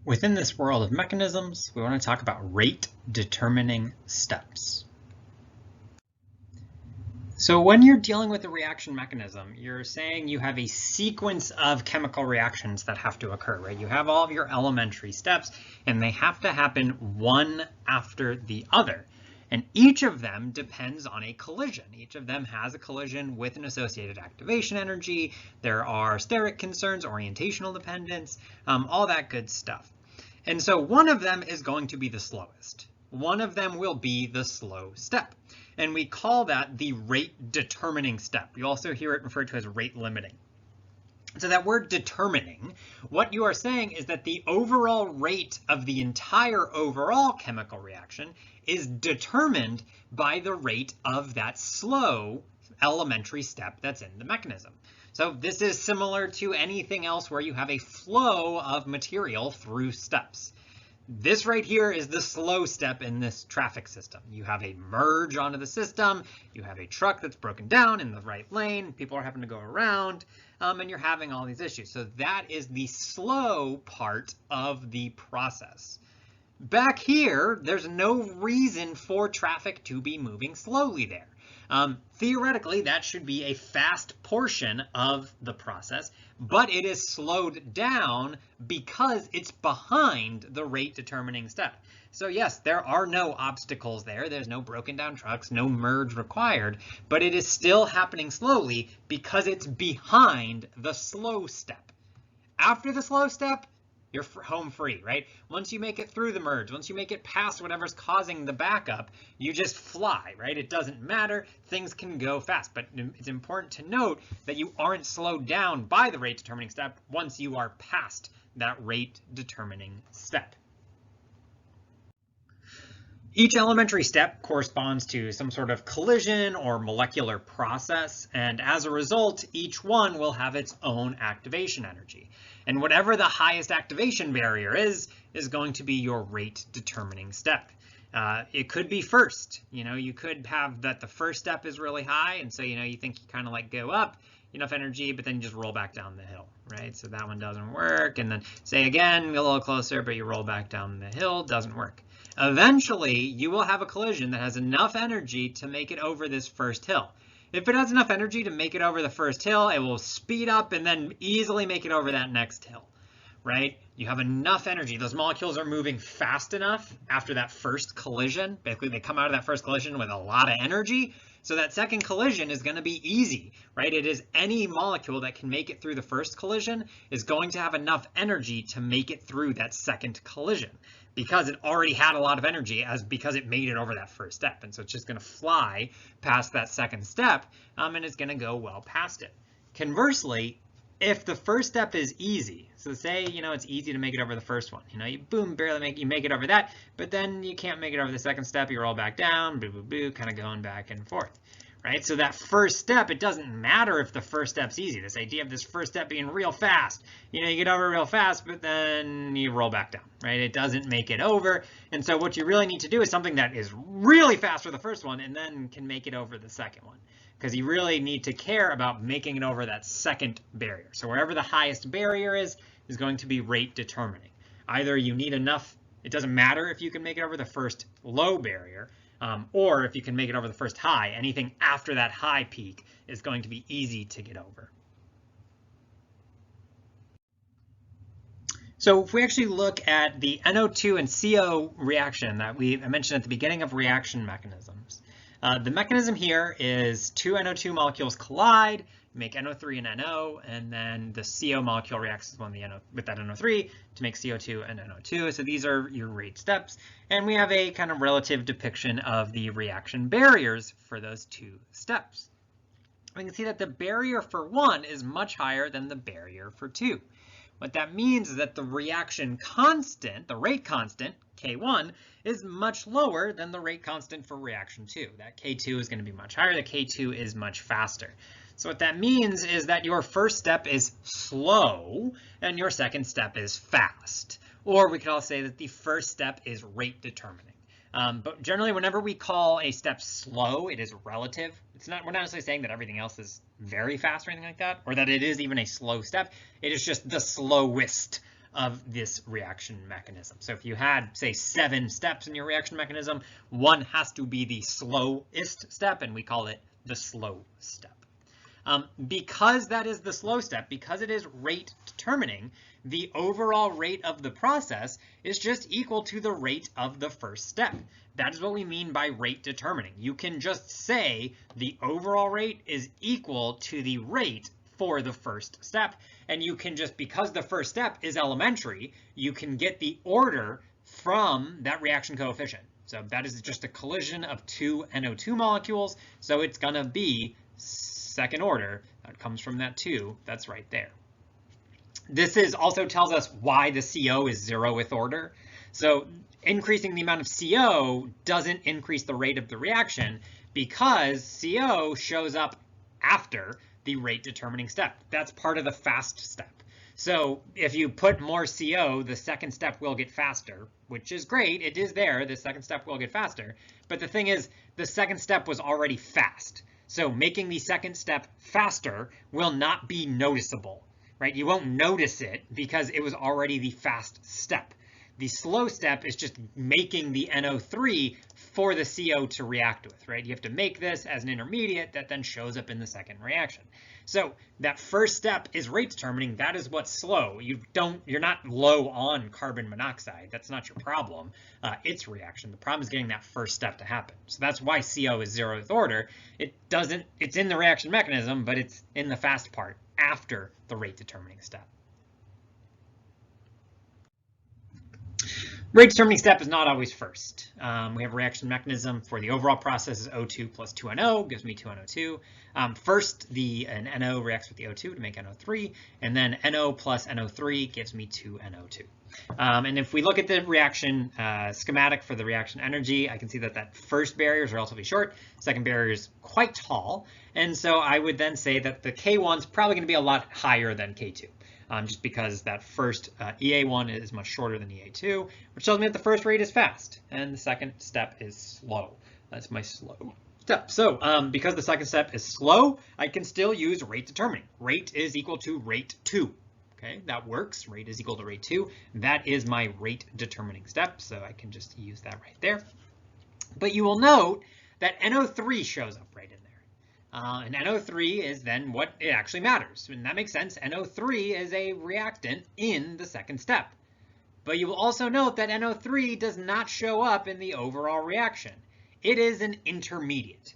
Within this world of mechanisms, we want to talk about rate determining steps. So when you're dealing with a reaction mechanism, you're saying you have a sequence of chemical reactions that have to occur, right? You have all of your elementary steps, and they have to happen one after the other. And each of them depends on a collision. Each of them has a collision with an associated activation energy. There are steric concerns, orientational dependence, all that good stuff. And so one of them is going to be the slowest. One of them will be the slow step. And we call that the rate determining step. You also hear it referred to as rate limiting. So that word determining, what you are saying is that the overall rate of the entire overall chemical reaction is determined by the rate of that slow elementary step that's in the mechanism. So this is similar to anything else where you have a flow of material through steps. This right here is the slow step in this traffic system. You have a merge onto the system, you have a truck that's broken down in the right lane, people are having to go around, and you're having all these issues. So that is the slow part of the process. Back here, there's no reason for traffic to be moving slowly there. Theoretically, that should be a fast portion of the process, but it is slowed down because it's behind the rate determining step. So yes, there are no obstacles there. There's no broken down trucks, no merge required, but it is still happening slowly because it's behind the slow step. After the slow step, you're home free, right? Once you make it through the merge, once you make it past whatever's causing the backup, you just fly, right? It doesn't matter. Things can go fast, but it's important to note that you aren't slowed down by the rate determining step once you are past that rate determining step. Each elementary step corresponds to some sort of collision or molecular process, and as a result, each one will have its own activation energy. And whatever the highest activation barrier is going to be your rate determining step. It could be first. You could have that the first step is really high, and so you think you kind of like go up enough energy, but then you just roll back down the hill, right? So that one doesn't work, and then say again, a little closer, but you roll back down the hill, doesn't work. Eventually, you will have a collision that has enough energy to make it over this first hill. If it has enough energy to make it over the first hill, it will speed up and then easily make it over that next hill, right? You have enough energy. Those molecules are moving fast enough after that first collision. Basically, they come out of that first collision with a lot of energy. So that second collision is going to be easy, right? It is any molecule that can make it through the first collision is going to have enough energy to make it through that second collision because it already had a lot of energy because it made it over that first step. And so it's just going to fly past that second step and it's going to go well past it. Conversely, if the first step is easy, so say, it's easy to make it over the first one, you boom, barely you make it over that, but then you can't make it over the second step, you roll back down, boo, boo, boo, kind of going back and forth, right? So that first step, it doesn't matter if the first step's easy. This idea of this first step being real fast, you get over real fast, but then you roll back down, right? It doesn't make it over. And so what you really need to do is something that is really fast for the first one and then can make it over the second one. Because you really need to care about making it over that second barrier. So wherever the highest barrier is going to be rate determining. Either you need enough, it doesn't matter if you can make it over the first low barrier, or if you can make it over the first high, anything after that high peak is going to be easy to get over. So if we actually look at the NO2 and CO reaction that I mentioned at the beginning of reaction mechanisms, the mechanism here is two NO2 molecules collide, make NO3 and NO, and then the CO molecule reacts with that NO3 to make CO2 and NO2. So these are your rate steps. And we have a kind of relative depiction of the reaction barriers for those two steps. We can see that the barrier for 1 is much higher than the barrier for 2. What that means is that the reaction constant, the rate constant, K1, is much lower than the rate constant for reaction 2. That K2 is going to be much higher. The K2 is much faster. So what that means is that your first step is slow and your second step is fast. Or we could also say that the first step is rate determining. But generally, whenever we call a step slow, it is relative. We're not necessarily saying that everything else is very fast or anything like that, or that it is even a slow step. It is just the slowest of this reaction mechanism. So if you had, say, 7 steps in your reaction mechanism, one has to be the slowest step, and we call it the slow step. Because that is the slow step, because it is rate determining, the overall rate of the process is just equal to the rate of the first step. That is what we mean by rate determining. You can just say the overall rate is equal to the rate for the first step, and you can just, because the first step is elementary, you can get the order from that reaction coefficient. So that is just a collision of 2 NO2 molecules, so it's going to be second order. That comes from that 2 that's right there. This also tells us why the CO is 0th order. So increasing the amount of CO doesn't increase the rate of the reaction because CO shows up after the rate determining step. That's part of the fast step. So if you put more CO, the second step will get faster, which is great. It is there. The second step will get faster. But the thing is, the second step was already fast. So making the second step faster will not be noticeable, right? You won't notice it because it was already the fast step. The slow step is just making the NO3 for the CO to react with, right? You have to make this as an intermediate that then shows up in the second reaction. So that first step is rate determining. That is what's slow. You're not low on carbon monoxide. That's not your problem. It's reaction. The problem is getting that first step to happen. So that's why CO is 0th order. It's in the reaction mechanism, but it's in the fast part after the rate determining step. Rate determining step is not always first. We have a reaction mechanism for the overall process is O2 plus 2NO gives me 2NO2. First, an NO reacts with the O2 to make NO3, and then NO plus NO3 gives me 2NO2. And if we look at the reaction schematic for the reaction energy, I can see that that first barrier is relatively short, second barrier is quite tall, and so I would then say that the K1 is probably going to be a lot higher than K2. Just because that first EA1 is much shorter than EA2, which tells me that the first rate is fast and the second step is slow. That's my slow step. So because the second step is slow, I can still use rate determining. Rate is equal to rate 2. Okay, that works. Rate is equal to rate 2. That is my rate determining step, so I can just use that right there. But you will note that NO3 shows up right in there. And NO3 is then what it actually matters. And that makes sense. NO3 is a reactant in the second step. But you will also note that NO3 does not show up in the overall reaction. It is an intermediate.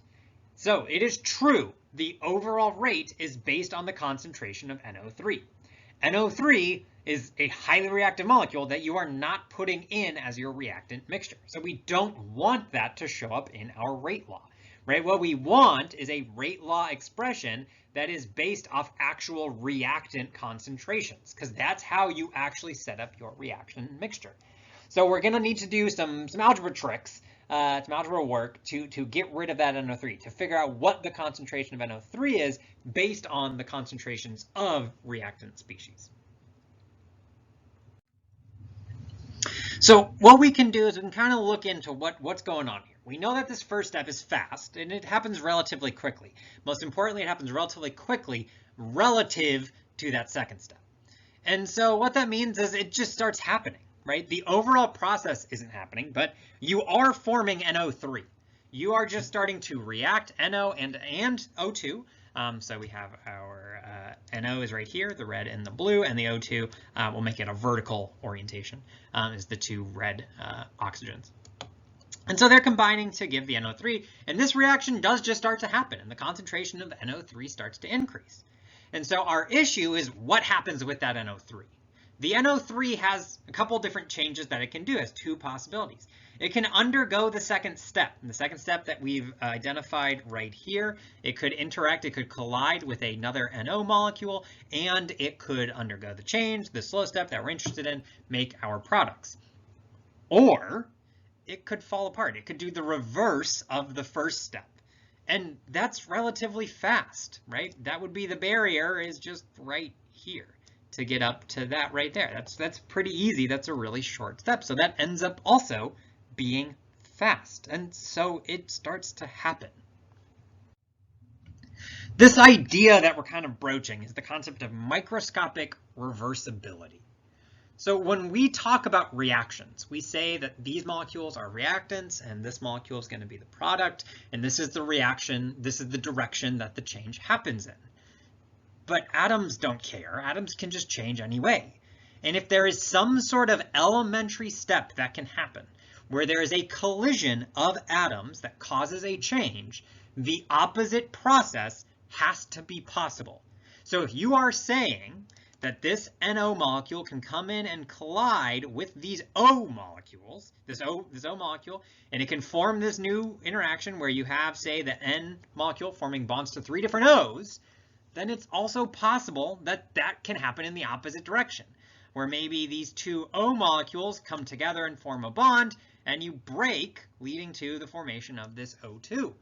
So it is true, the overall rate is based on the concentration of NO3. NO3 is a highly reactive molecule that you are not putting in as your reactant mixture. So we don't want that to show up in our rate law. Right? What we want is a rate law expression that is based off actual reactant concentrations, because that's how you actually set up your reaction mixture. So we're going to need to do some algebra tricks, some algebra work to get rid of that NO3, to figure out what the concentration of NO3 is based on the concentrations of reactant species. So what we can do is we can kind of look into what's going on here. We know that this first step is fast and it happens relatively quickly. Most importantly, it happens relatively quickly relative to that second step. And so what that means is it just starts happening, right? The overall process isn't happening, but you are forming NO3. You are just starting to react NO and O2. So we have our NO is right here, the red and the blue, and the O2 will make it a vertical orientation, is the 2 red oxygens. And so they're combining to give the NO3, and this reaction does just start to happen, and the concentration of NO3 starts to increase. And so our issue is what happens with that NO3. The NO3 has a couple different changes that it can do. It has 2 possibilities. It can undergo the second step, and the second step that we've identified right here. It could interact, it could collide with another NO molecule, and it could undergo the change, the slow step that we're interested in, make our products. Or it could fall apart. It could do the reverse of the first step. And that's relatively fast, right? That would be the barrier is just right here to get up to that right there. That's pretty easy. That's a really short step. So that ends up also being fast. And so it starts to happen. This idea that we're kind of broaching is the concept of microscopic reversibility. So when we talk about reactions, we say that these molecules are reactants and this molecule is going to be the product, and this is the reaction, this is the direction that the change happens in. But atoms don't care. Atoms can just change anyway. And if there is some sort of elementary step that can happen where there is a collision of atoms that causes a change, the opposite process has to be possible. So if you are saying that this NO molecule can come in and collide with these O molecules, this O molecule, and it can form this new interaction where you have, say, the N molecule forming bonds to 3 different O's, then it's also possible that that can happen in the opposite direction, where maybe these 2 O molecules come together and form a bond, and you break, leading to the formation of this O2,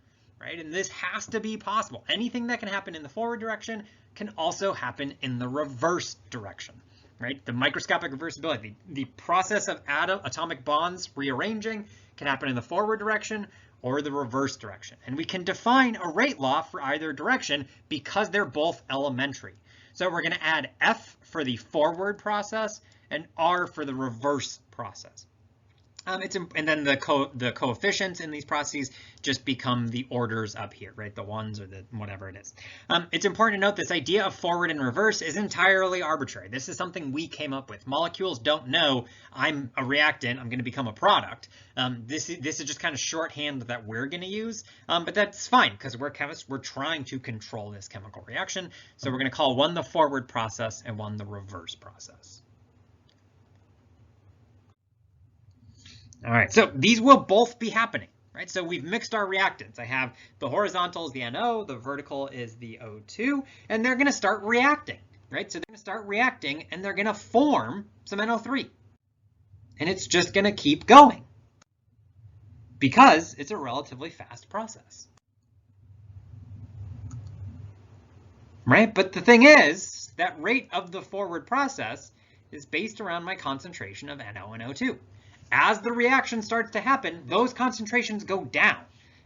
right? And this has to be possible. Anything that can happen in the forward direction can also happen in the reverse direction, right? The microscopic reversibility, the process of atomic bonds rearranging can happen in the forward direction or the reverse direction. And we can define a rate law for either direction because they're both elementary. So we're going to add F for the forward process and R for the reverse process. And then the coefficients in these processes just become the orders up here, right? The ones or the whatever it is. It's important to note this idea of forward and reverse is entirely arbitrary. This is something we came up with. Molecules don't know I'm a reactant, I'm going to become a product. This is just kind of shorthand that we're going to use, but that's fine because we're chemists. We're trying to control this chemical reaction. So we're going to call one the forward process and one the reverse process. All right, so these will both be happening, right? So we've mixed our reactants. I have the horizontal is the NO, the vertical is the O2, and they're going to start reacting, right? So they're going to start reacting and they're going to form some NO3. And it's just going to keep going because it's a relatively fast process, right? But the thing is, that rate of the forward process is based around my concentration of NO and O2. As the reaction starts to happen, those concentrations go down,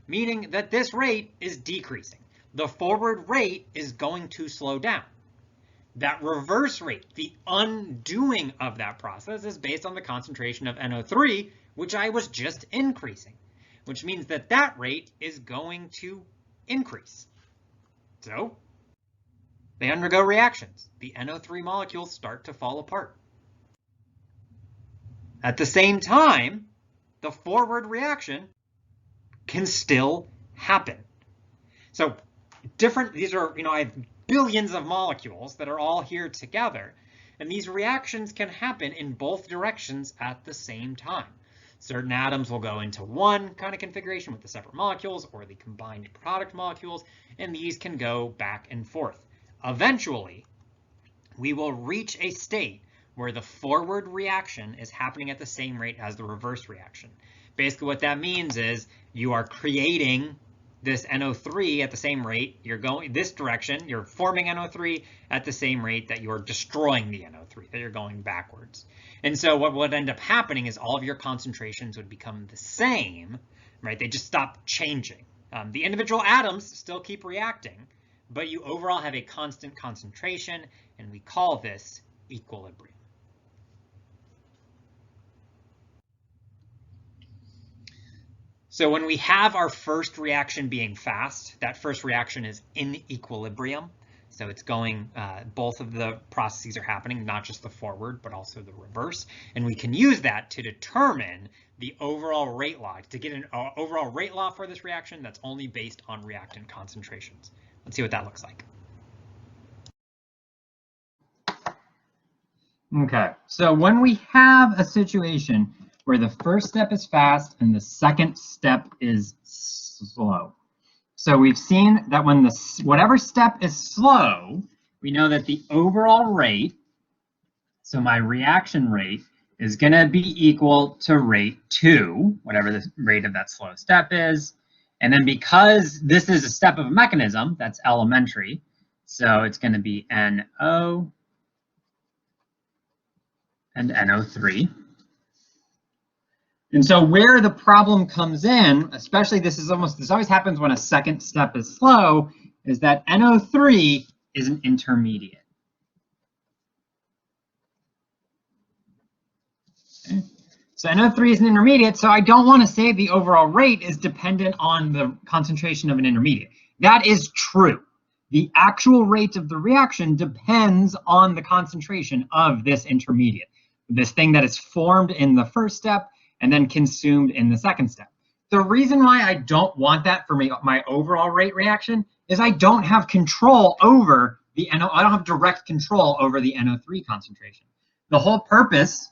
meaning that this rate is decreasing. The forward rate is going to slow down. That reverse rate, the undoing of that process, is based on the concentration of NO3, which I was just increasing, which means that that rate is going to increase. So they undergo reactions. The NO3 molecules start to fall apart. At the same time, the forward reaction can still happen. So these are, I have billions of molecules that are all here together, and these reactions can happen in both directions at the same time. Certain atoms will go into one kind of configuration with the separate molecules or the combined product molecules, and these can go back and forth. Eventually, we will reach a state where the forward reaction is happening at the same rate as the reverse reaction. Basically what that means is you are creating this NO3 at the same rate, you're going this direction, you're forming NO3 at the same rate that you're destroying the NO3, that you're going backwards. And so what would end up happening is all of your concentrations would become the same, right? They just stop changing. The individual atoms still keep reacting, but you overall have a constant concentration, and we call this equilibrium. So when we have our first reaction being fast, that first reaction is in equilibrium. So it's going, both of the processes are happening, not just the forward, but also the reverse. And we can use that to determine the overall rate law, to get an overall rate law for this reaction that's only based on reactant concentrations. Let's see what that looks like. Okay, so when we have a situation where the first step is fast and the second step is slow. So we've seen that when whatever step is slow, we know that the overall rate, so my reaction rate, is going to be equal to rate 2, whatever the rate of that slow step is. And then because this is a step of a mechanism, that's elementary, so it's going to be NO and NO3. And so where the problem comes in, especially this always happens when a second step is slow, is that NO3 is an intermediate. So NO3 is an intermediate, so I don't want to say the overall rate is dependent on the concentration of an intermediate. That is true. The actual rate of the reaction depends on the concentration of this intermediate, this thing that is formed in the first step and then consumed in the second step. The reason why I don't want that for my overall rate reaction is I don't have control over the NO, I don't have direct control over the NO3 concentration. The whole purpose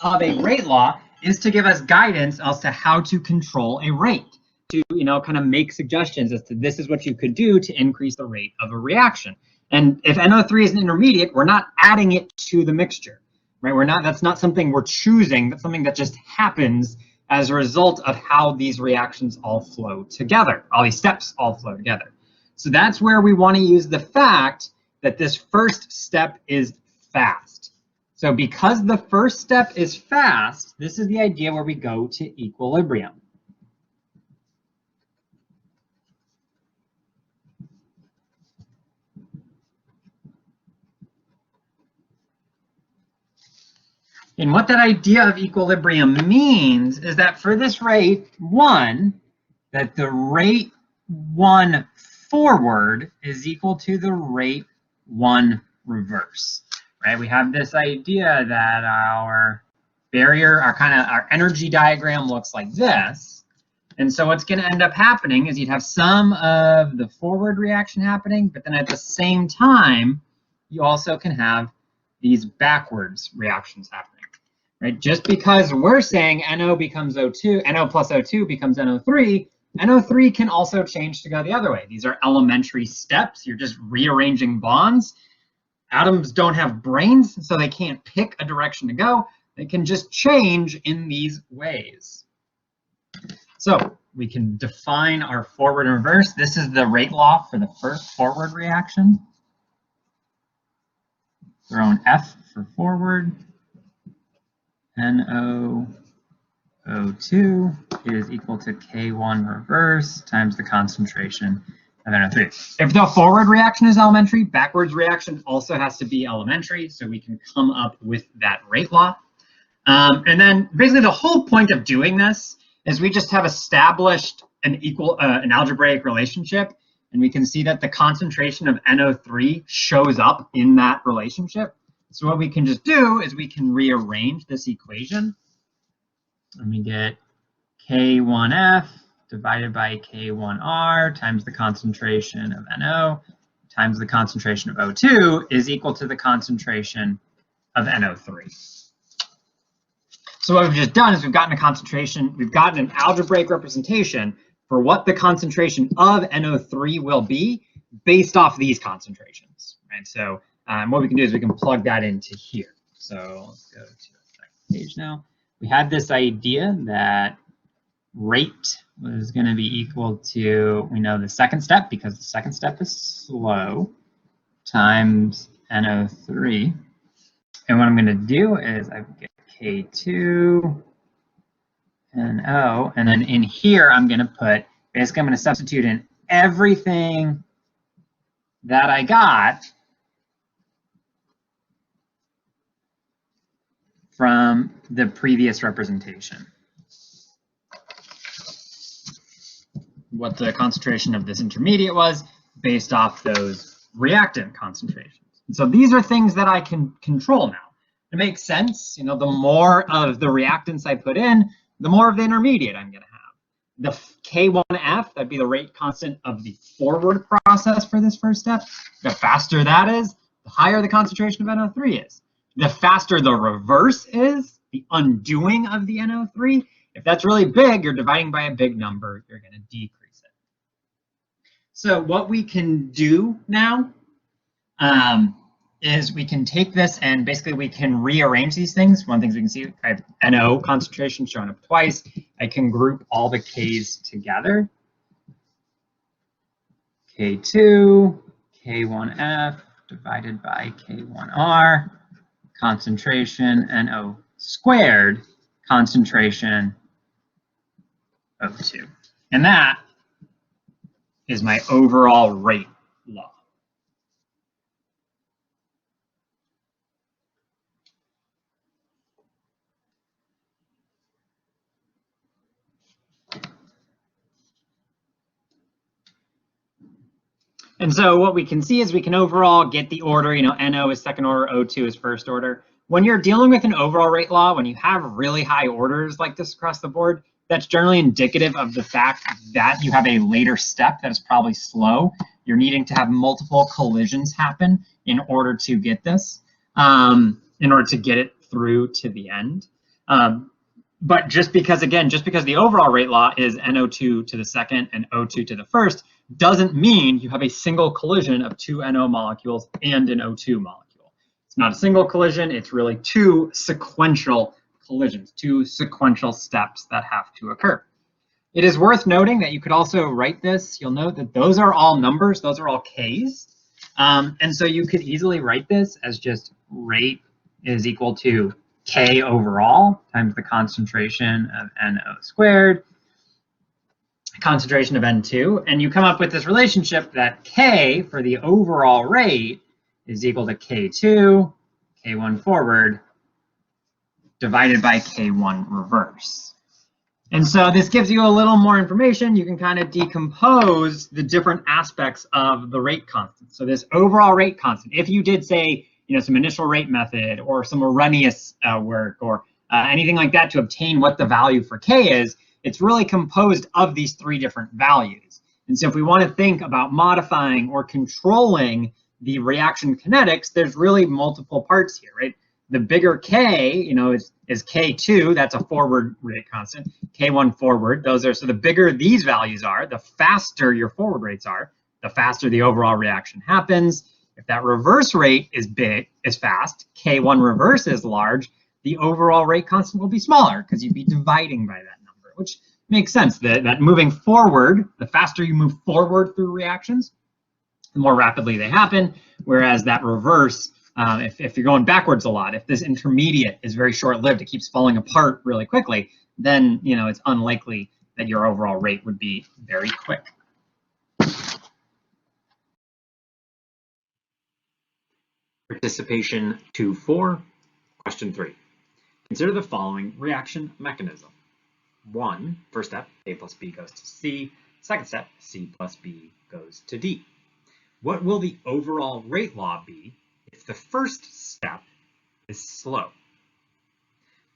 of a rate law is to give us guidance as to how to control a rate, to kind of make suggestions as to this is what you could do to increase the rate of a reaction. And if NO3 is an intermediate, we're not adding it to the mixture, right? That's not something we're choosing. That's something that just happens as a result of how these reactions all flow together. All these steps all flow together. So that's where we want to use the fact that this first step is fast. So because the first step is fast, this is the idea where we go to equilibrium. And what that idea of equilibrium means is that for this rate 1, that the rate 1 forward is equal to the rate 1 reverse. Right? We have this idea that our barrier, our energy diagram looks like this. And so what's going to end up happening is you'd have some of the forward reaction happening, but then at the same time, you also can have these backwards reactions happening. Right? Just because we're saying NO becomes O2, NO plus O2 becomes NO3, NO3 can also change to go the other way. These are elementary steps. You're just rearranging bonds. Atoms don't have brains, so they can't pick a direction to go. They can just change in these ways. So we can define our forward and reverse. This is the rate law for the first forward reaction. Throw in F for forward. NO O2 is equal to K1 reverse times the concentration of NO3. If the forward reaction is elementary, backwards reaction also has to be elementary, so we can come up with that rate law. And then basically the whole point of doing this is we just have established an algebraic relationship, and we can see that the concentration of NO3 shows up in that relationship. So what we can just do is we can rearrange this equation, and we get K1F divided by K1R times the concentration of NO times the concentration of O2 is equal to the concentration of NO3. So what we've just done is we've gotten a concentration, we've gotten an algebraic representation for what the concentration of NO3 will be based off these concentrations, right? So what we can do is we can plug that into here. So let's go to the second page now. We had this idea that rate was going to be equal to, we know the second step because the second step is slow, times NO3. And what I'm going to do is I get K2 NO, and then in here I'm going to put, basically I'm going to substitute in everything that I got from the previous representation. What the concentration of this intermediate was based off those reactant concentrations. And so these are things that I can control now. It makes sense, the more of the reactants I put in, the more of the intermediate I'm going to have. The K1F, that'd be the rate constant of the forward process for this first step. The faster that is, the higher the concentration of NO3 is. The faster the reverse is, the undoing of the NO3. If that's really big, you're dividing by a big number, you're going to decrease it. So what we can do now is we can take this and basically we can rearrange these things. One of the things we can see, I have NO concentration showing up twice. I can group all the K's together. K2, K1F divided by K1R, concentration NO squared, concentration O2. And that is my overall rate law. And so what we can see is we can overall get the order, NO is second order, O2 is first order. When you're dealing with an overall rate law, when you have really high orders like this across the board, that's generally indicative of the fact that you have a later step that is probably slow. You're needing to have multiple collisions happen in order to get this, in order to get it through to the end. But just because the overall rate law is NO2 to the second and O2 to the first, doesn't mean you have a single collision of two NO molecules and an O2 molecule. It's not a single collision, it's really two sequential collisions, two sequential steps that have to occur. It is worth noting that you could also write this. You'll note that those are all numbers, those are all Ks. And so you could easily write this as just rate is equal to K overall times the concentration of NO squared, concentration of N2, and you come up with this relationship that K for the overall rate is equal to K2, K1 forward, divided by K1 reverse. And so this gives you a little more information. You can kind of decompose the different aspects of the rate constant. So this overall rate constant, if you did say, some initial rate method or some Arrhenius work or anything like that to obtain what the value for K is, it's really composed of these three different values. And so if we want to think about modifying or controlling the reaction kinetics, there's really multiple parts here, right? The bigger K, is K2, that's a forward rate constant, K1 forward, so the bigger these values are, the faster your forward rates are, the faster the overall reaction happens. If that reverse rate is fast, K1 reverse is large, the overall rate constant will be smaller because you'd be dividing by that number, which makes sense. That moving forward, the faster you move forward through reactions, the more rapidly they happen, whereas that reverse, if you're going backwards a lot, if this intermediate is very short-lived, it keeps falling apart really quickly, then it's unlikely that your overall rate would be very quick. Participation 2-4, question 3. Consider the following reaction mechanism. 1, first step, A plus B goes to C. Second step, C plus B goes to D. What will the overall rate law be if the first step is slow?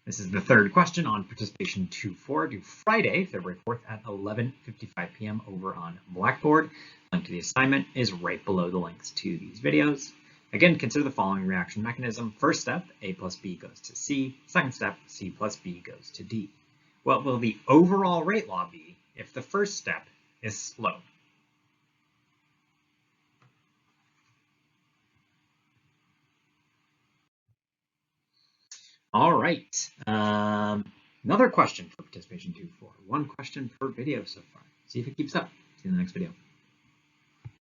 This is the third question on participation 2-4, due Friday, February 4th at 11:55 p.m. over on Blackboard. Link to the assignment is right below the links to these videos. Again, consider the following reaction mechanism. First step, A plus B goes to C. Second step, C plus B goes to D. What will the overall rate law be if the first step is slow? All right, another question for participation 2-4. One question per video so far. See if it keeps up. See you in the next video.